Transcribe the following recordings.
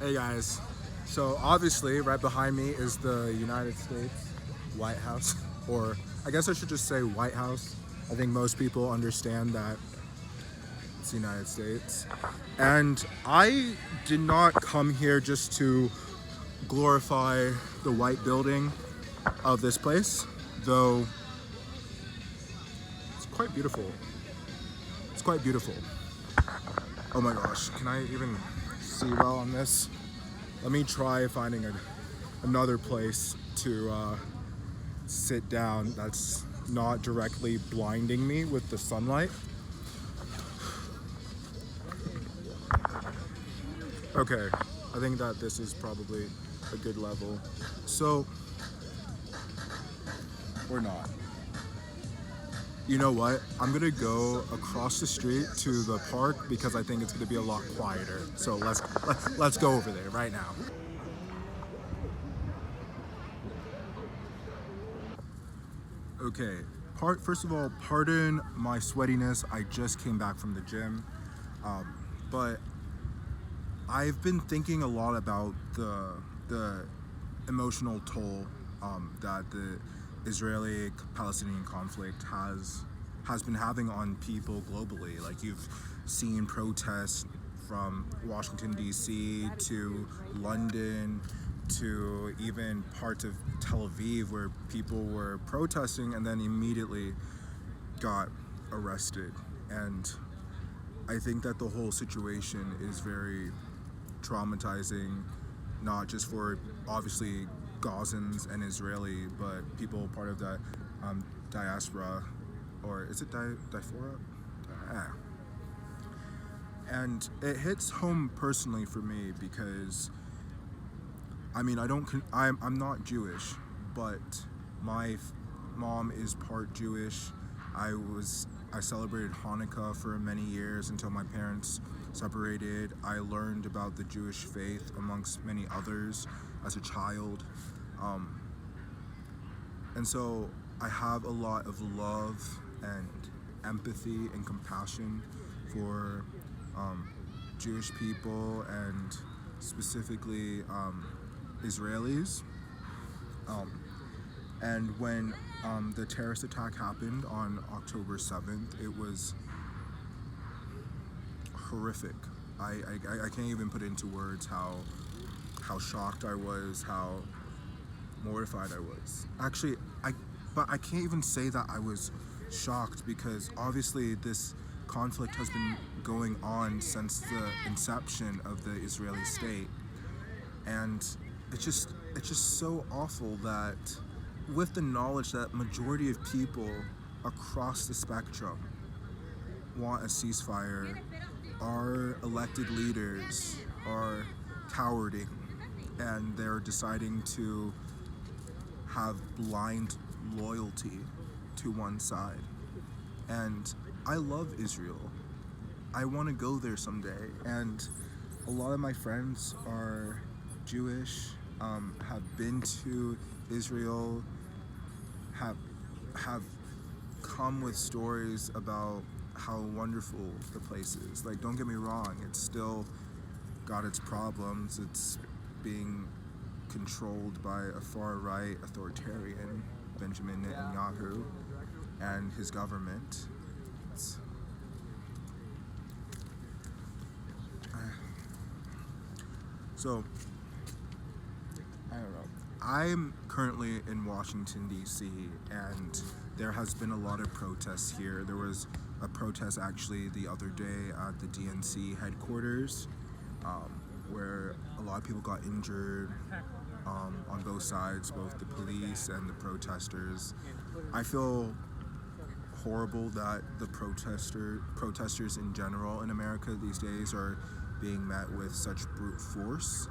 Hey guys, so obviously right behind me is the United States White House, or I guess I should just say White House. I think most people understand that it's the United States. And I did not come here just to glorify the white building of this place, though it's quite beautiful. It's quite beautiful. Oh my gosh, can I even see well on this? Let me try finding another place to sit down that's not directly blinding me with the sunlight. Okay, I think that this is probably a good level. So, or not. You know what? I'm gonna go across the street to the park because I think it's gonna be a lot quieter. So let's go over there right now. Okay, first of all, pardon my sweatiness. I just came back from the gym, but I've been thinking a lot about the emotional toll that the Israeli-Palestinian conflict has been having on people globally. Like you've seen protests from Washington D.C. to London to even parts of Tel Aviv where people were protesting and then immediately got arrested. And I think that the whole situation is very traumatizing, not just for obviously Gazans and Israeli, but people part of that diaspora, or is it diaspora? And it hits home personally for me because I mean I'm not Jewish, but my mom is part Jewish. I celebrated Hanukkah for many years until my parents separated. I learned about the Jewish faith amongst many others as a child. And so I have a lot of love and empathy and compassion for Jewish people and specifically Israelis. And when the terrorist attack happened on October 7th, it was horrific. I can't even put into words how shocked I was, how mortified I was. Actually, but I can't even say that I was shocked because obviously this conflict has been going on since the inception of the Israeli state, and it's just so awful that with the knowledge that majority of people across the spectrum want a ceasefire, our elected leaders are cowarding and they're deciding to have blind loyalty to one side. And I love Israel. I want to go there someday, and a lot of my friends are Jewish, have been to Israel, have come with stories about how wonderful the place is. Like, don't get me wrong, it's still got its problems. It's being controlled by a far-right authoritarian, Benjamin Netanyahu, and his government. So, I don't know. I'm currently in Washington, D.C., and there has been a lot of protests here. There was a protest actually the other day at the DNC headquarters, where a lot of people got injured on both sides, both the police and the protesters. I feel horrible that the protesters in general in America these days are being met with such brute force,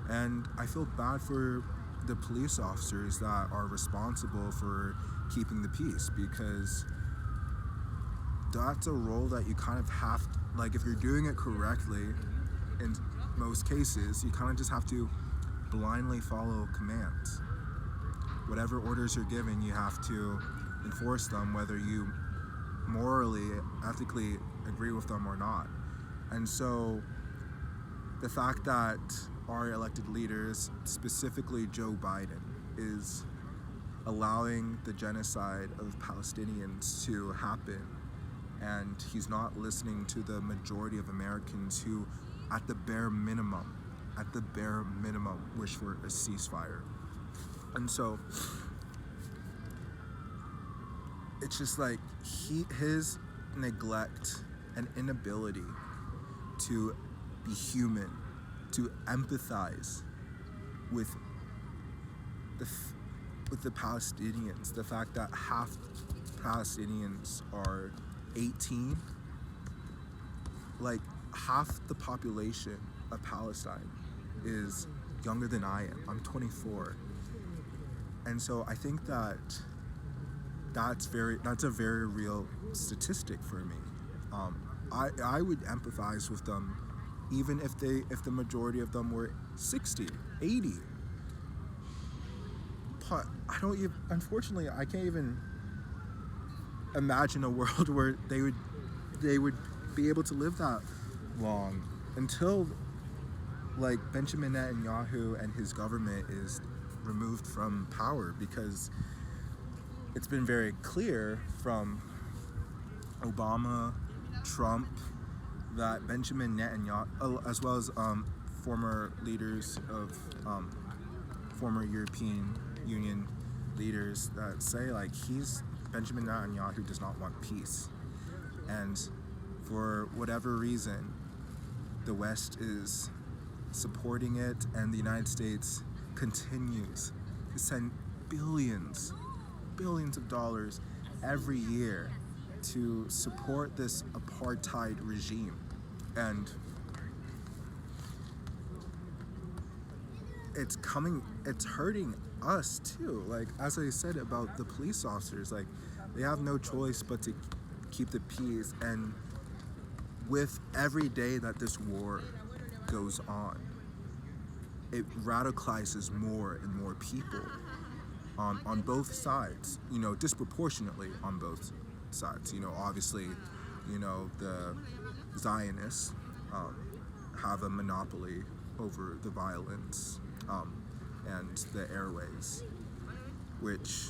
and I feel bad for the police officers that are responsible for keeping the peace, because that's a role that you kind of have to, like, if you're doing it correctly in most cases, you kind of just have to blindly follow commands. Whatever orders you're given, you have to enforce them, whether you morally, ethically agree with them or not. And so the fact that our elected leaders, specifically Joe Biden, is allowing the genocide of Palestinians to happen, and he's not listening to the majority of Americans who, at the bare minimum, wish for a ceasefire. And so it's just like his neglect and inability to be human, to empathize with the Palestinians, the fact that half Palestinians are 18, like half the population of Palestine is younger than I am. I'm 24. And so I think that that's a very real statistic for me. I would empathize with them even if the majority of them were 60, 80. But unfortunately, I can't even imagine a world where they would be able to live that long until like Benjamin Netanyahu and his government is removed from power, because it's been very clear from Obama, Trump, that Benjamin Netanyahu, as well as former leaders of former European Union leaders, that say like Benjamin Netanyahu does not want peace, and for whatever reason the West is supporting it, and the United States continues to send billions of dollars every year to support this apartheid regime. And it's hurting us too. Like, as I said about the police officers, like, they have no choice but to keep the peace. And with every day that this war goes on, it radicalizes more and more people on both sides, disproportionately on both sides. Obviously, the Zionists have a monopoly over the violence and the airways, which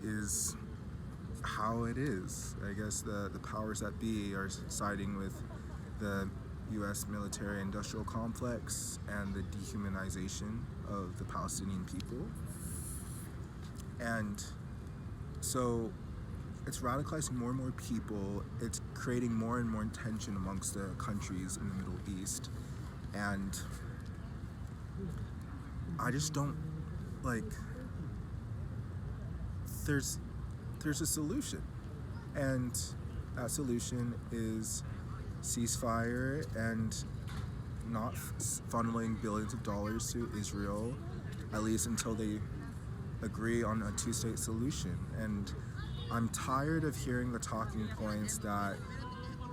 is how it is. I guess the powers that be are siding with the U.S. military-industrial complex and the dehumanization of the Palestinian people. And so it's radicalizing more and more people. It's creating more and more tension amongst the countries in the Middle East. And I just don't, there's a solution. And that solution is ceasefire and not funneling billions of dollars to Israel, at least until they agree on a two-state solution. And I'm tired of hearing the talking points that,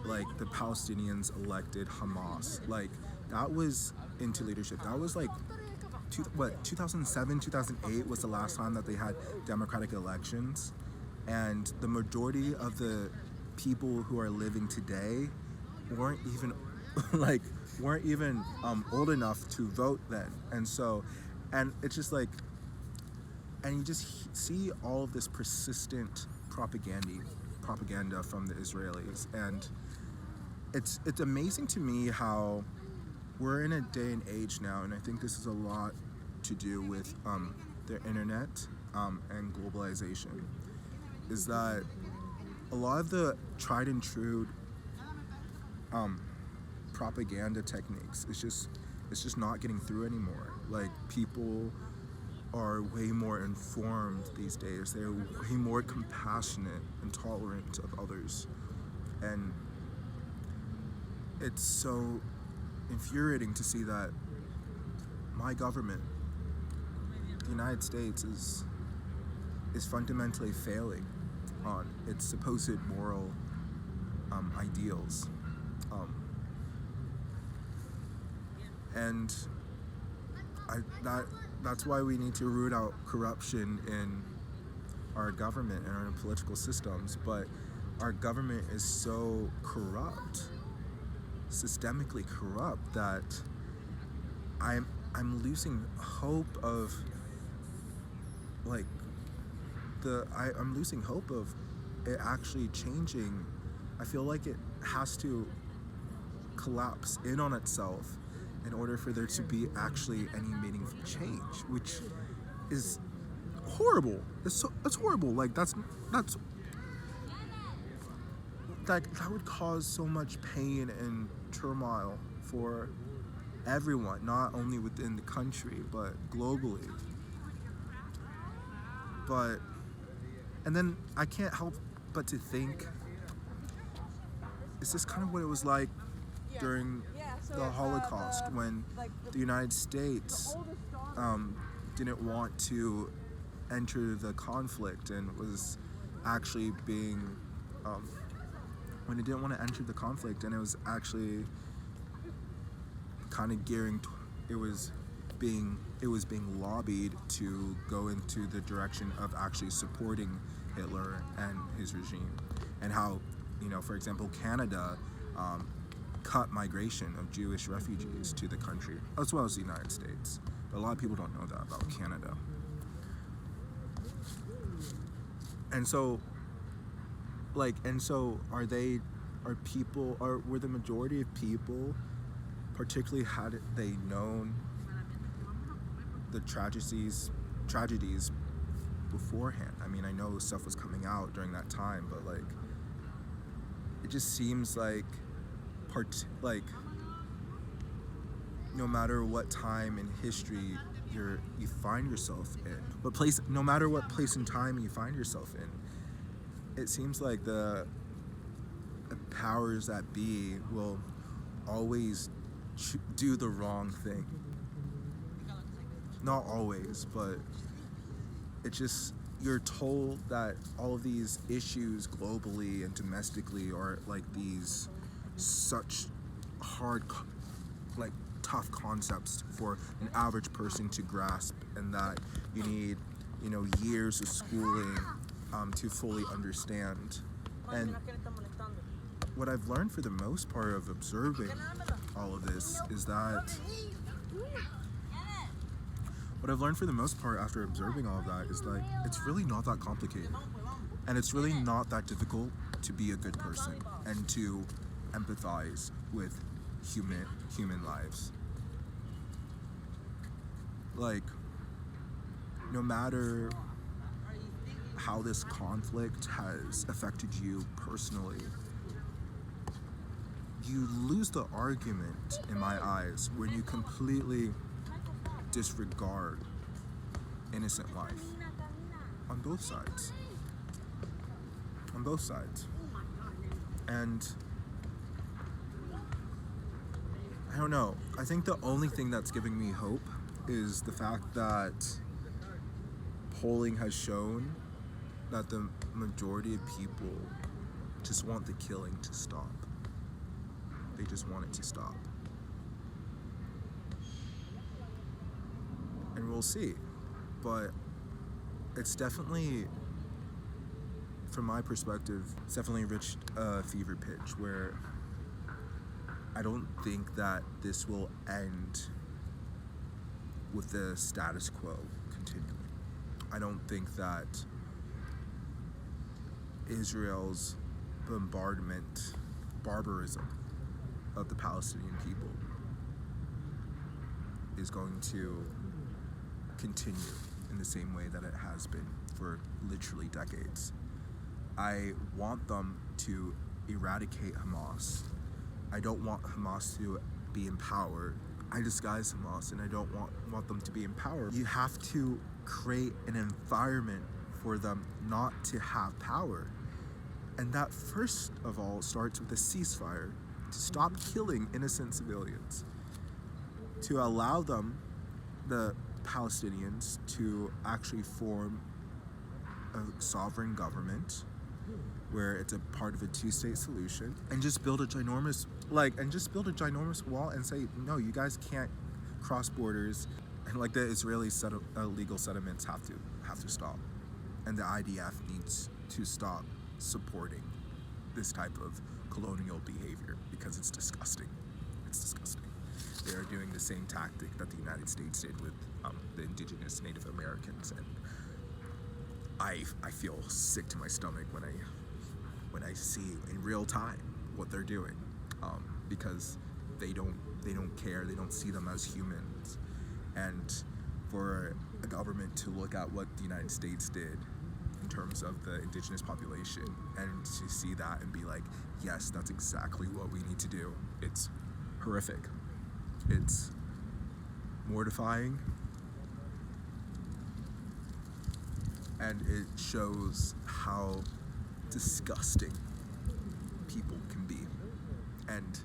the Palestinians elected Hamas. That was into leadership. That was 2007, 2008 was the last time that they had democratic elections. And the majority of the people who are living today weren't even old enough to vote then. And it's just and you just see all of this persistent propaganda from the Israelis. And it's amazing to me how we're in a day and age now, and I think this is a lot to do with the internet and globalization, is that a lot of the tried and true propaganda techniques, it's just not getting through anymore. People are way more informed these days. They're way more compassionate and tolerant of others. And it's so infuriating to see that my government, the United States, is fundamentally failing on its supposed moral ideals. And that's why we need to root out corruption in our government and our political systems. But our government is so corrupt, systemically corrupt, that I'm losing hope of like I'm losing hope of it actually changing. I feel like it has to collapse in on itself in order for there to be actually any meaningful change, which is horrible. That's horrible. Like that's that would cause so much pain and turmoil for everyone, not only within the country but globally. But and then I can't help but to think, is this kind of what it was like during the Holocaust when the United States didn't want to enter the conflict and was actually being when it didn't want to enter the conflict and it was actually kind of it was being lobbied to go into the direction of actually supporting Hitler and his regime, and how, for example, Canada cut migration of Jewish refugees to the country, as well as the United States. But a lot of people don't know that about Canada. And so were the majority of people, particularly had they known the tragedies beforehand? I mean, I know stuff was coming out during that time, but like, it just seems like no matter what time in history you find yourself in, no matter what place and time you find yourself in, it seems like the powers that be will always do the wrong thing. Not always, but you're told that all of these issues globally and domestically are like these such hard, like tough concepts for an average person to grasp, and that you need, years of schooling to fully understand. And what I've learned for the most part of observing all of this is that after observing all of that is like, it's really not that complicated, and it's really not that difficult to be a good person and to empathize with human lives. Like, no matter how this conflict has affected you personally, you lose the argument, in my eyes, when you completely disregard innocent life on both sides. And I don't know, I think the only thing that's giving me hope is the fact that polling has shown that the majority of people just want the killing to stop. They just want it to stop. And we'll see. But it's definitely, from my perspective, it's definitely reached a fever pitch where I don't think that this will end with the status quo continuing. I don't think that Israel's barbarism of the Palestinian people is going to continue in the same way that it has been for literally decades. I want them to eradicate Hamas. I don't want Hamas to be in power. I despise Hamas, and I don't want them to be in power. You have to create an environment for them not to have power. And that, first of all, starts with a ceasefire to stop killing innocent civilians, to allow them, the Palestinians, to actually form a sovereign government where it's a part of a two-state solution, and just build a ginormous wall and say, no, you guys can't cross borders, and like the Israeli legal settlements have to stop, and the IDF needs to stop supporting this type of colonial behavior because it's disgusting. they are doing the same tactic that the United States did with the indigenous Native Americans, and I feel sick to my stomach when I see in real time what they're doing, because they don't care, they don't see them as humans, and for a government to look at what the United States did in terms of the indigenous population and to see that and be like, yes, that's exactly what we need to do. It's horrific. It's mortifying. And it shows how disgusting people can be. And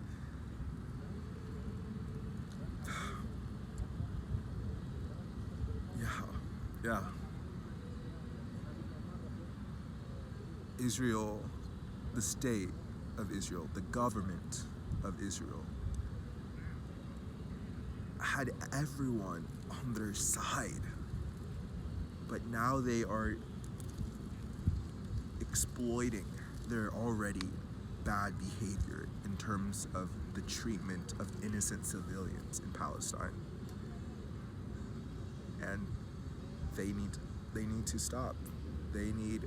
yeah. Israel, the state of Israel, the government of Israel, had everyone on their side. But now they are exploiting their already bad behavior in terms of the treatment of innocent civilians in Palestine. And they need to stop. They need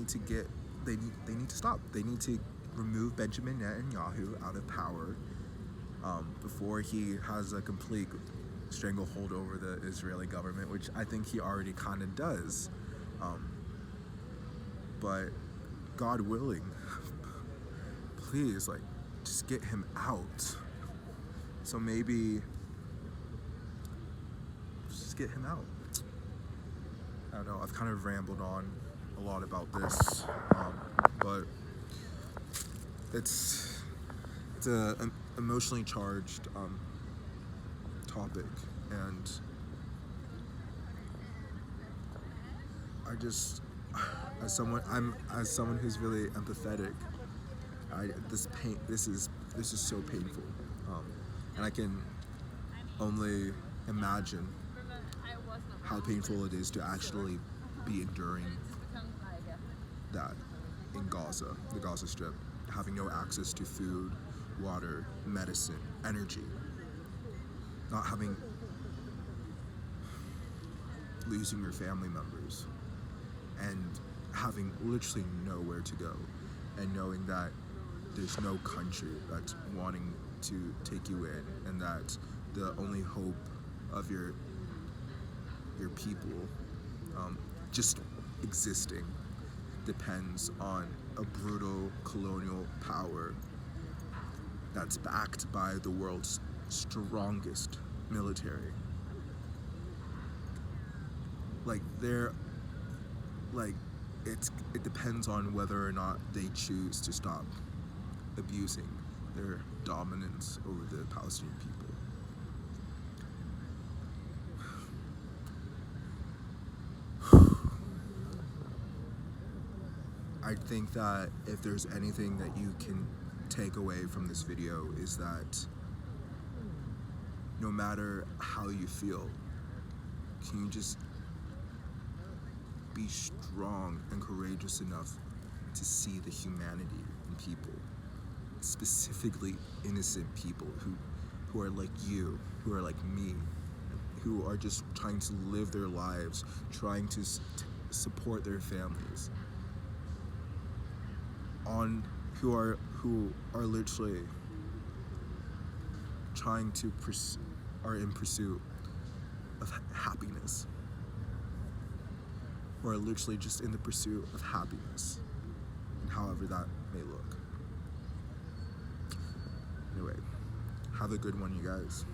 to stop. They need to remove Benjamin Netanyahu out of power before he has a complete stranglehold over the Israeli government, which I think he already kind of does. But God willing, please, like, just get him out. So maybe just get him out. I don't know, I've kind of rambled on a lot about this, but it's an emotionally charged topic, and I just, as someone who's really empathetic, this is so painful, and I can only imagine how painful it is to actually be enduring that in Gaza, the Gaza Strip, having no access to food, water, medicine, energy, losing your family members, and having literally nowhere to go, and knowing that there's no country that's wanting to take you in, and that the only hope of your people just existing depends on a brutal colonial power that's backed by the world's strongest military. It depends on whether or not they choose to stop abusing their dominance over the Palestinian people. I think that if there's anything that you can take away from this video is that no matter how you feel, can you just be strong and courageous enough to see the humanity in people, specifically innocent people who are like you, who are like me, who are just trying to live their lives, trying to support their families, who are literally trying to are in pursuit of happiness, who are literally just in the pursuit of happiness, and however that may look. Anyway, have a good one, you guys.